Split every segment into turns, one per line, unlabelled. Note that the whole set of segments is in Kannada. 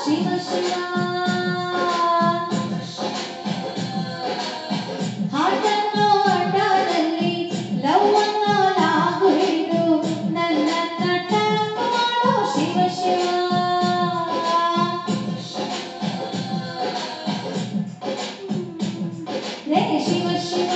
ಶಿವ ಶಿವ ಹಾಟನ್ನೋ ಅಡ್ಡಾದಲ್ಲಿ ಲವ್ವನ್ನೋ ಲಾಗು ಹಿಡಿದು ನನ್ನನ್ನ ಟ್ಯಾಗ್ ಮಾಡೋ ಶಿವ ಶಿವ ರೇ ಶಿವ ಶಿವ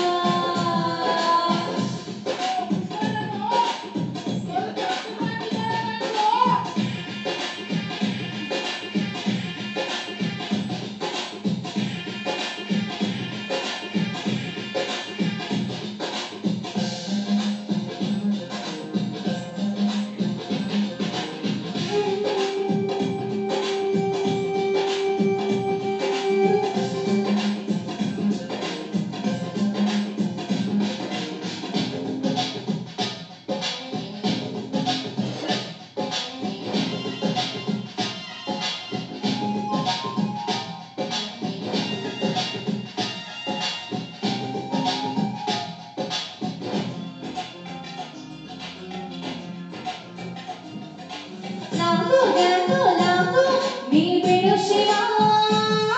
लाखों गैंगों लाखों मी बिड़ो शिवा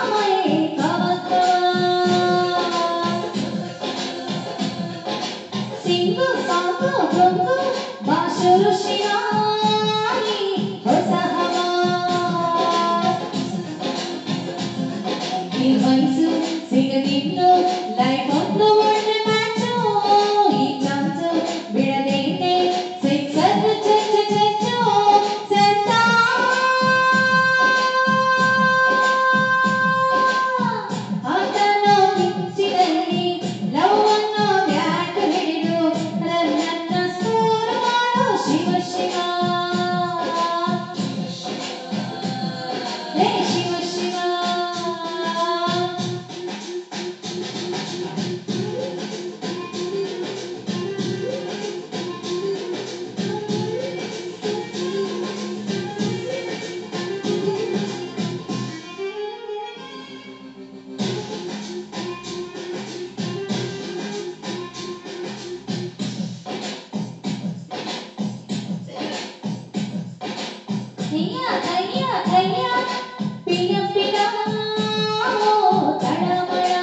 माये कवका सिंगो साको ड्रंगो बाशुरु शिवा नी होसहवा ಈ ವಯಸ್ಸು ಸಿಗದಿನ್ನು ಲೈಫ್ ಒಂದು ಒಳ್ಳೆ ಮ್ಯಾಚು ಈ ಚಾನ್ಸು ಬಿಡದೇನೆ ಸಿಕ್ಸರ್ ಚೆಚ್ಚ ಚೆಚ್ಚು ಸೆಂತಾ ಆತನೋ ಮಿಂಚಿನಲ್ಲಿ ಲವ್ ಅನ್ನೋ ಬ್ಯಾಟ್ ಹಿಡಿದು ನನ್ನನ್ನ ಸ್ಕೋರ್ ಮಾಡೋ ಶಿವ ಶಿವ ರೇ ಶಿವ ಶಿವ हैया हैया हैया पिया पिया तड़मड़ा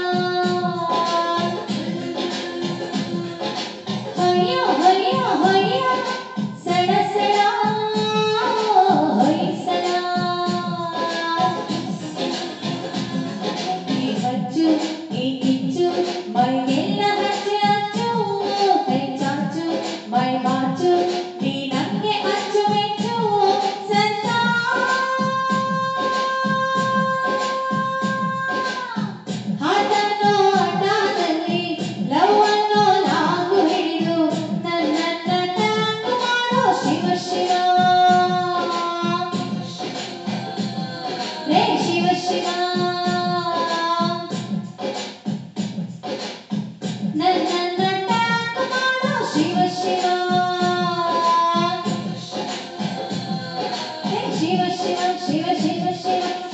हैया हैया हैया सड़ा सड़ा होइसला ಈ ಹಚ್ಚು ಈ ಕಿಚ್ಚು ಮೈಗೆಲ್ಲ ಹಚ್ಚು ಹಚ್ಚು ಕೈ ಚಾಚು ಮೈ ಬಾಚು ನೀ ನಂಗೆ ಅಚ್ಚು ಮೆಚ್ಚು ಸಂತಾ ಹಾಟನ್ನೋ ಅಡ್ಡಾದಲ್ಲಿ ಲವ್ ಅನ್ನೋ ಲಾಗು ಹಿಡಿದು ನನ್ನನ್ನ ಟ್ಯಾಗ್ ಮಾಡೋ ಶಿವ ಶಿವ ರೇ ಶಿವ ಶಿವ ನನ್ನನ್ನ ಟ್ಯಾಗ್ ಮಾಡೋ ಶಿವ ಶಿವ ರೇ ಶಿವ ಶಿವ ಶಿವ ಶಿವ ಶಿವ